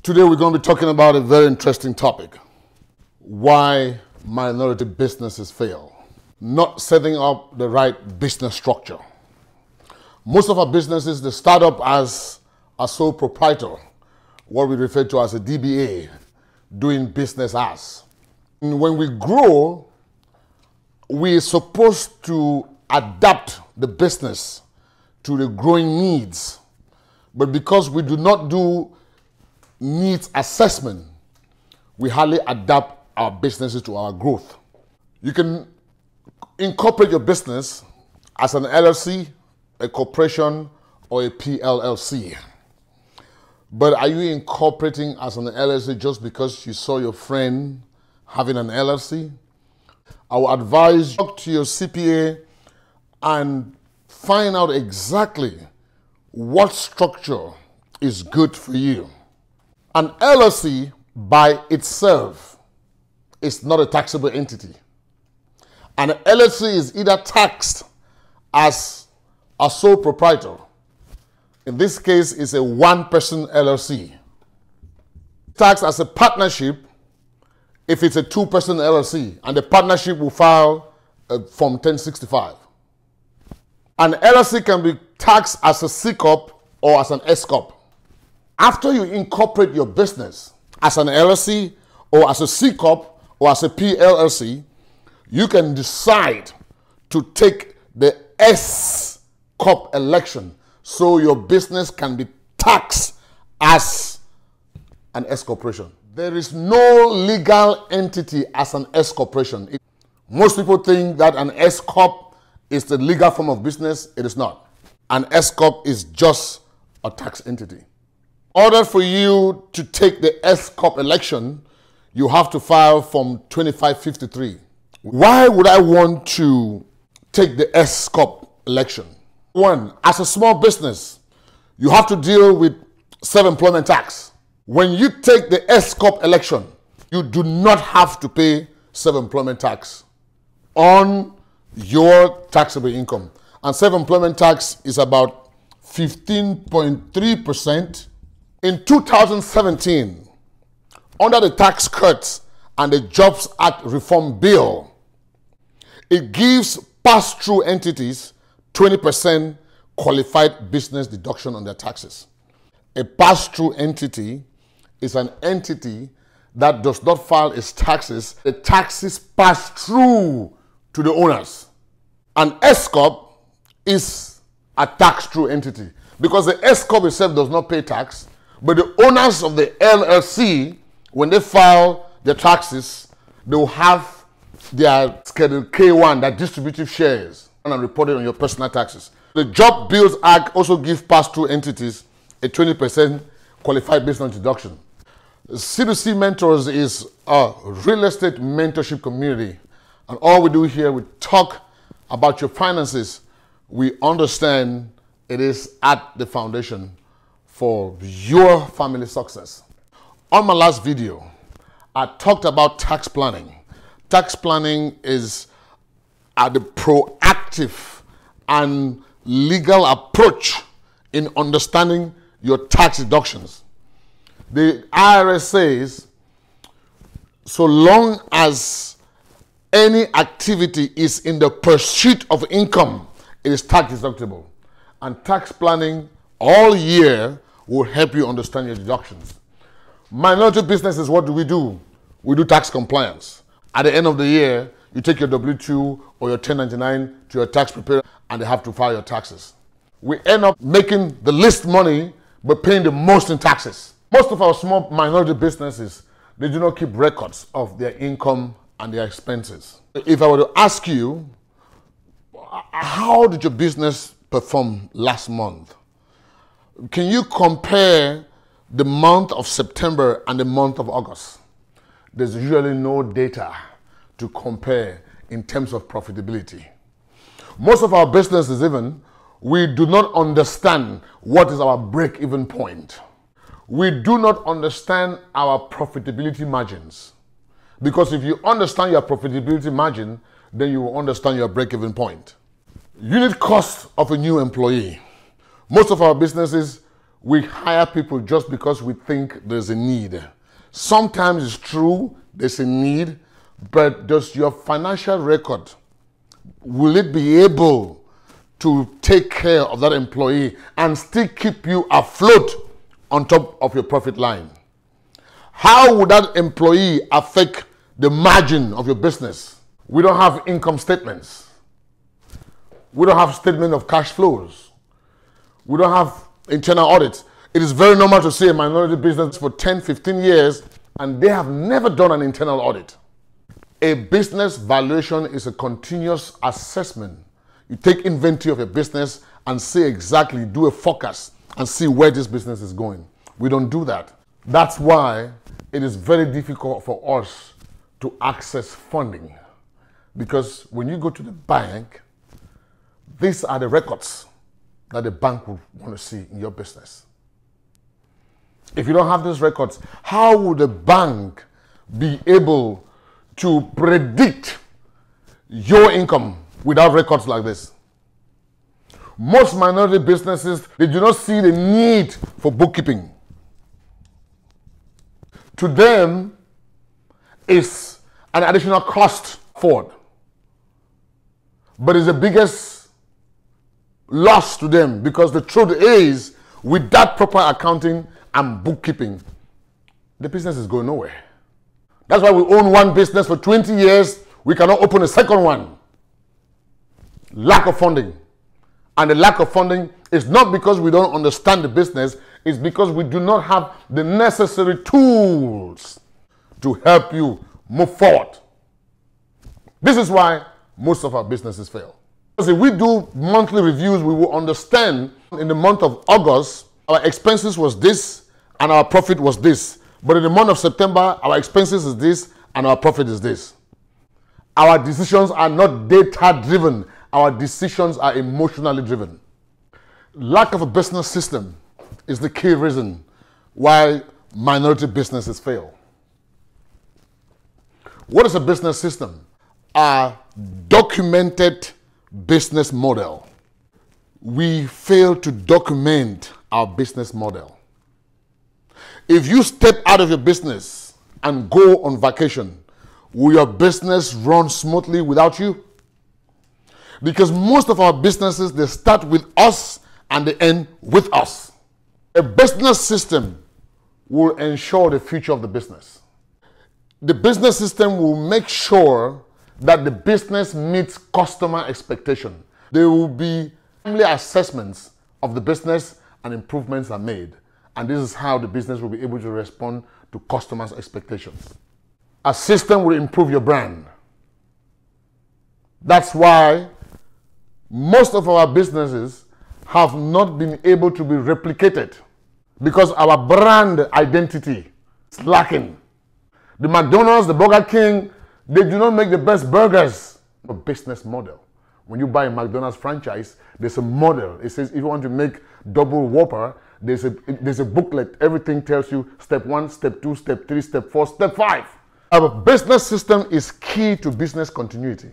Today we're going to be talking about a very interesting topic. Why minority businesses fail. Not setting up the right business structure. Most of our businesses, they start up as a sole proprietor, what we refer to as a DBA, doing business as. And when we grow, we're supposed to adapt the business to the growing needs. But because we do not do needs assessment, we hardly adapt our businesses to our growth. You can incorporate your business as an LLC, a corporation, or a PLLC. But are you incorporating as an LLC just because you saw your friend having an LLC? I will advise you to talk to your CPA and find out exactly what structure is good for you. An LLC by itself is not a taxable entity. An LLC is either taxed as a sole proprietor. In this case, it's a one-person LLC. Taxed as a partnership if it's a two-person LLC, and the partnership will file Form 1065. An LLC can be taxed as a C Corp or as an S Corp. After you incorporate your business as an LLC or as a C Corp or as a PLLC, you can decide to take the S Corp election so your business can be taxed as an S corporation. There is no legal entity as an S corporation. Most people think that an S Corp is the legal form of business. It is not. An S Corp is just a tax entity. In order for you to take the S Corp election, you have to file Form 2553. Why would I want to take the S Corp election? One, as a small business, you have to deal with self-employment tax. When you take the S Corp election, you do not have to pay self-employment tax on your taxable income. And self-employment tax is about 15.3%. In 2017, under the Tax Cuts and the Jobs Act Reform Bill, it gives pass-through entities 20% qualified business deduction on their taxes. A pass-through entity is an entity that does not file its taxes. The taxes pass through to the owners. An S Corp is a tax-through entity because the S Corp itself does not pay tax, but the owners of the LLC, when they file their taxes, they will have their Schedule K1, that distributive shares, and reported on your personal taxes. The Job Builds Act also gives pass-through entities a 20% qualified business deduction. C2C Mentors is a real estate mentorship community, and all we do here, we talk about your finances. We understand it is at the foundation for your family success. On my last video, I talked about tax planning. Tax planning is the proactive and legal approach in understanding your tax deductions. The IRS says, so long as any activity is in the pursuit of income, it is tax deductible. And tax planning all year will help you understand your deductions. Minority businesses, what do? We do tax compliance. At the end of the year, you take your W-2 or your 1099 to your tax preparer and they have to file your taxes. We end up making the least money but paying the most in taxes. Most of our small minority businesses, they do not keep records of their income and their expenses. If I were to ask you, how did your business perform last month? Can you compare the month of September and the month of August? There's usually no data to compare in terms of profitability. Most of our businesses even, we do not understand what is our break-even point. We do not understand our profitability margins. Because if you understand your profitability margin, then you will understand your break-even point. Unit cost of a new employee. Most of our businesses, we hire people just because we think there's a need. Sometimes it's true, there's a need, but does your financial record, will it be able to take care of that employee and still keep you afloat on top of your profit line? How would that employee affect the margin of your business? We don't have income statements. We don't have statement of cash flows. We don't have internal audits. It is very normal to see a minority business for 10, 15 years and they have never done an internal audit. A business valuation is a continuous assessment. You take inventory of a business and see exactly, do a forecast and see where this business is going. We don't do that. That's why it is very difficult for us to access funding. Because when you go to the bank, these are the records that the bank would want to see in your business. If you don't have these records, how would the bank be able to predict your income without records like this? Most minority businesses, they do not see the need for bookkeeping. To them, it's an additional cost forward. But it's the biggest loss to them, because the truth is, with that proper accounting and bookkeeping, the business is going nowhere. That's why we own one business for 20 years, we cannot open a second one. Lack of funding. And the lack of funding is not because we don't understand the business, it's because we do not have the necessary tools to help you move forward. This is why most of our businesses fail. Because if we do monthly reviews, we will understand in the month of August, our expenses was this and our profit was this. But in the month of September, our expenses is this and our profit is this. Our decisions are not data driven. Our decisions are emotionally driven. Lack of a business system is the key reason why minority businesses fail. What is a business system? A documented business model. We fail to document our business model. If you step out of your business and go on vacation, will your business run smoothly without you? Because most of our businesses, they start with us and they end with us. A business system will ensure the future of the business. The business system will make sure that the business meets customer expectation. There will be timely assessments of the business and improvements are made. And this is how the business will be able to respond to customers' expectations. A system will improve your brand. That's why most of our businesses have not been able to be replicated because our brand identity is lacking. The McDonald's, the Burger King, they do not make the best burgers. A business model. When you buy a McDonald's franchise, there's a model. It says if you want to make double Whopper, there's a booklet. Everything tells you step 1, step 2, step 3, step 4, step 5. Our business system is key to business continuity.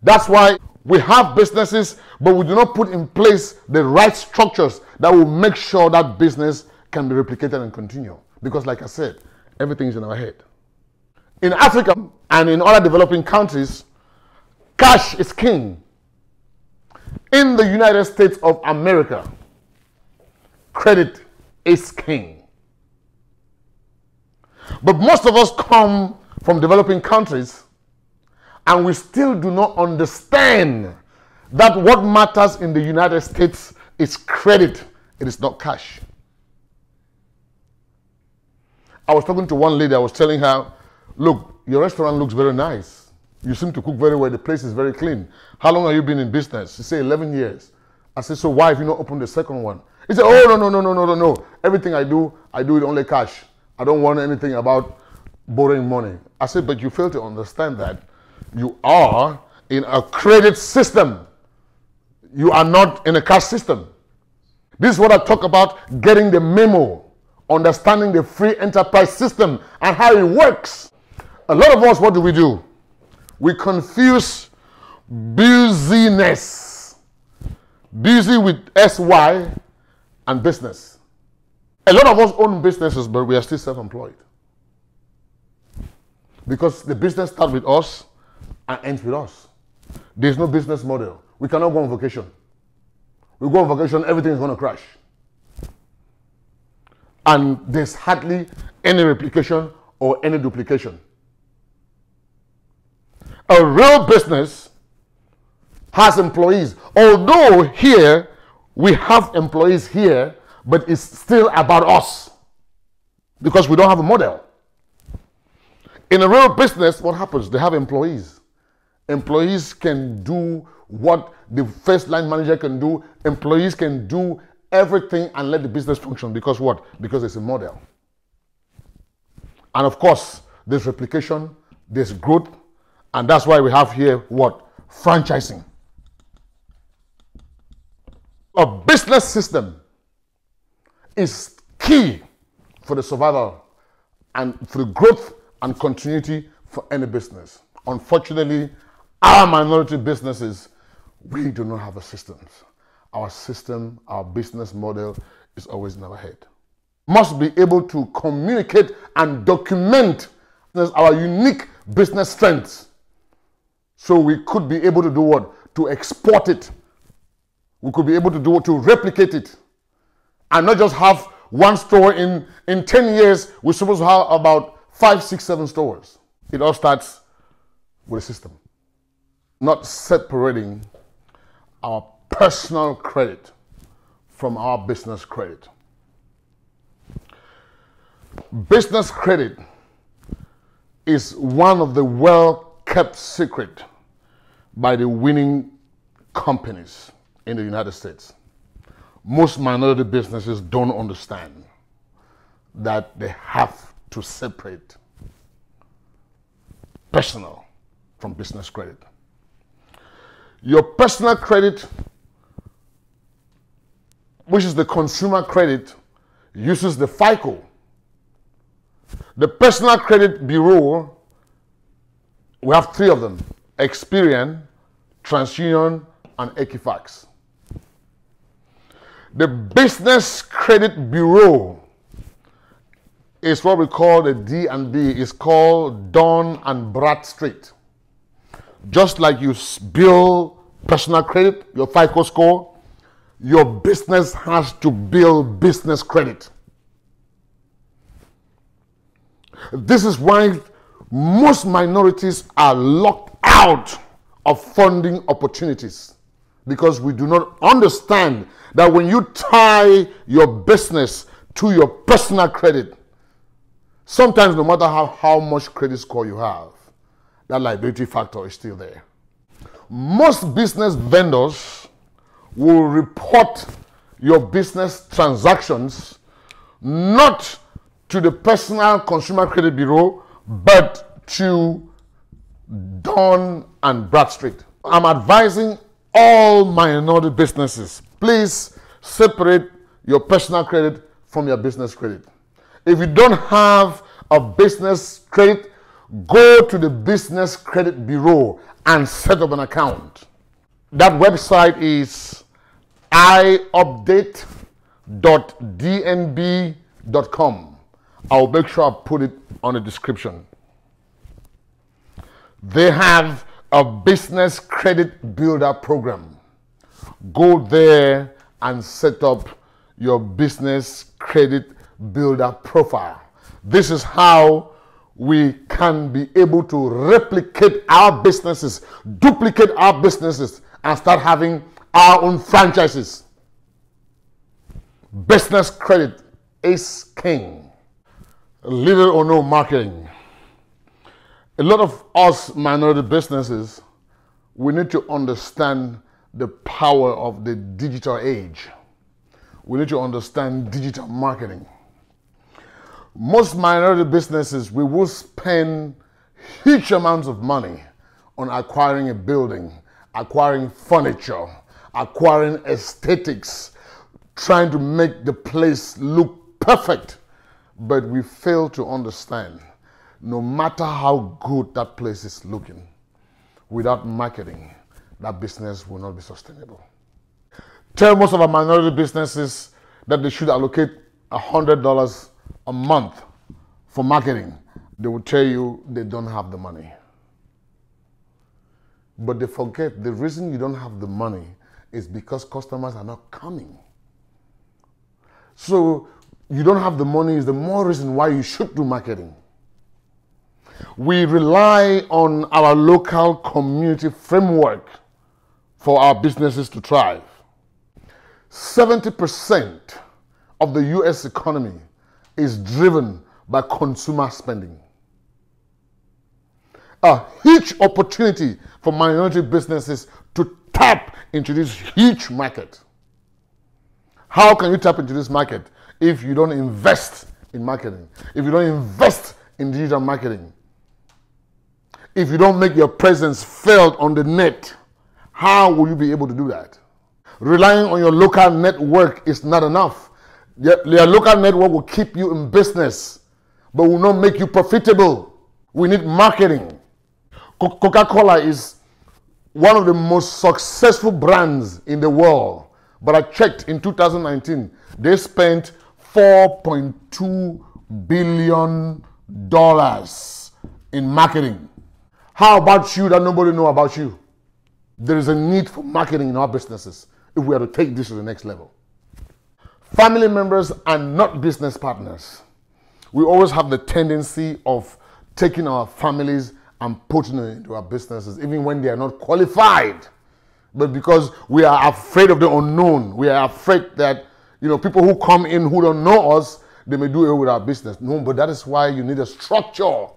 That's why we have businesses, but we do not put in place the right structures that will make sure that business can be replicated and continue. Because like I said, everything is in our head. In Africa and in other developing countries, cash is king. In the United States of America, credit is king. But most of us come from developing countries and we still do not understand that what matters in the United States is credit. It is not cash. I was talking to one lady, I was telling her, look, your restaurant looks very nice. You seem to cook very well. The place is very clean. How long have you been in business? She said 11 years. I said, so why have you not opened the second one? He said, oh, no. Everything I do it only cash. I don't want anything about borrowing money. I said, but you fail to understand that you are in a credit system. You are not in a cash system. This is what I talk about, getting the memo, understanding the free enterprise system and how it works. A lot of us, what do? We confuse busyness, busy with SY, and business. A lot of us own businesses, but we are still self-employed. Because the business starts with us and ends with us. There's no business model. We cannot go on vacation. We go on vacation, everything is going to crash. And there's hardly any replication or any duplication. A real business has employees. Although here, we have employees here, but it's still about us because we don't have a model. In a real business, what happens? They have employees. Employees can do what the first line manager can do. Employees can do everything and let the business function. Because what? Because it's a model. And of course, there's replication, there's growth, and that's why we have here what? Franchising. A business system is key for the survival and for the growth and continuity for any business. Unfortunately, our minority businesses, we do not have a system. Our system, our business model is always in our head. Must be able to communicate and document our unique business strengths. So we could be able to do what? To export it. We could be able to do what? To replicate it. And not just have one store. In 10 years, we're supposed to have about 5, 6, 7 stores. It all starts with a system. Not separating our personal credit from our business credit. Business credit is one of the well-kept secret by the winning companies in the United States. Most minority businesses don't understand that they have to separate personal from business credit. Your personal credit, which is the consumer credit, uses the FICO. The personal credit bureau, we have 3 of them: Experian, TransUnion, and Equifax. The business credit bureau is what we call the D&B. It's called Dun and Bradstreet. Just like you bill personal credit, your FICO score, your business has to bill business credit. This is why most minorities are locked out of funding opportunities, because we do not understand that when you tie your business to your personal credit, sometimes no matter how much credit score you have, that liability factor is still there. Most business vendors will report your business transactions not to the personal consumer credit bureau, but to Dun and Bradstreet. I'm advising all minority businesses, please separate your personal credit from your business credit. If you don't have a business credit, go to the business credit bureau and set up an account. That website is iupdate.dnb.com. I'll make sure I put it on the description. They have a business credit builder program. Go there and set up your business credit builder profile. This is how we can be able to replicate our businesses, duplicate our businesses, and start having our own franchises. Business credit is king. Little or no marketing. A lot of us minority businesses, we need to understand the power of the digital age. We need to understand digital marketing. Most minority businesses, we will spend huge amounts of money on acquiring a building, acquiring furniture, acquiring aesthetics, trying to make the place look perfect. But we fail to understand, no matter how good that place is looking, without marketing, that business will not be sustainable. Tell most of our minority businesses that they should allocate $100 a month for marketing, they will tell you they don't have the money. But they forget the reason you don't have the money is because customers are not coming. So you don't have the money is the more reason why you should do marketing. We rely on our local community framework for our businesses to thrive. 70% of the US economy is driven by consumer spending. A huge opportunity for minority businesses to tap into this huge market. How can you tap into this market if you don't invest in marketing? If you don't invest in digital marketing? If you don't make your presence felt on the net, how will you be able to do that? Relying on your local network is not enough. Your local network will keep you in business, but will not make you profitable. We need marketing. Coca-Cola is one of the most successful brands in the world. But I checked in 2019, they spent $4.2 billion in marketing. How about you that nobody knows about you? There is a need for marketing in our businesses if we are to take this to the next level. Family members are not business partners. We always have the tendency of taking our families and putting them into our businesses, even when they are not qualified. But because we are afraid of the unknown, we are afraid that people who come in who don't know us, they may do it with our business. No, but that is why you need a structure.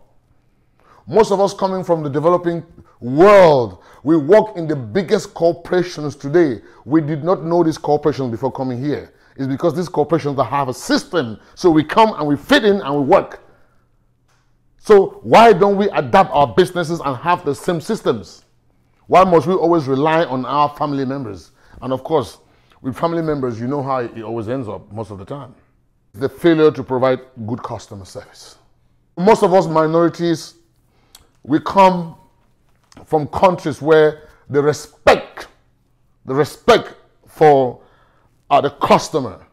Most of us coming from the developing world, we work in the biggest corporations today. We did not know these corporations before coming here. It's because these corporations have a system. So we come and we fit in and we work. So why don't we adapt our businesses and have the same systems? Why must we always rely on our family members? And of course, with family members, you know how it always ends up most of the time. The failure to provide good customer service. Most of us minorities, we come from countries where the respect for the customer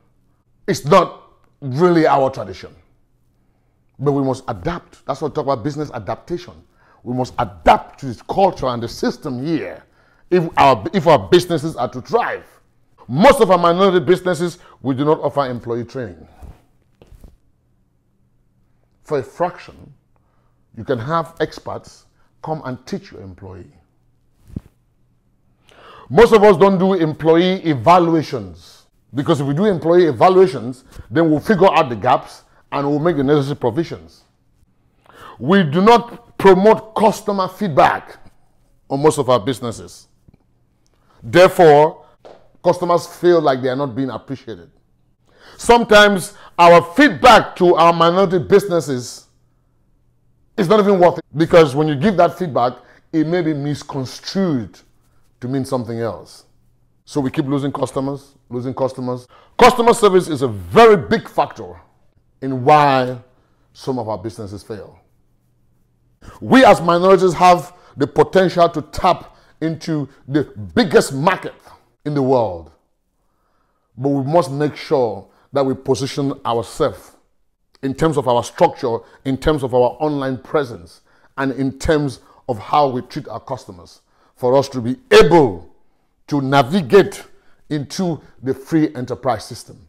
is not really our tradition. But we must adapt. That's what we talk about business adaptation. We must adapt to this culture and the system here if our businesses are to thrive. Most of our minority businesses, we do not offer employee training. For a fraction, you can have experts come and teach your employee. Most of us don't do employee evaluations, because if we do employee evaluations, then we'll figure out the gaps and we'll make the necessary provisions. We do not promote customer feedback on most of our businesses. Therefore, customers feel like they are not being appreciated. Sometimes our feedback to our minority businesses is not even worth it, because when you give that feedback, it may be misconstrued to mean something else. So we keep losing customers. Customer service is a very big factor in why some of our businesses fail. We as minorities have the potential to tap into the biggest market in the world. But we must make sure that we position ourselves in terms of our structure, in terms of our online presence, and in terms of how we treat our customers, for us to be able to navigate into the free enterprise system.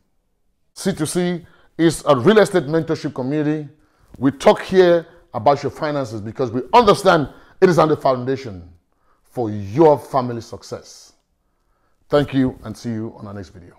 C2C is a real estate mentorship community. We talk here about your finances because we understand it is on the foundation for your family success. Thank you, and see you on our next video.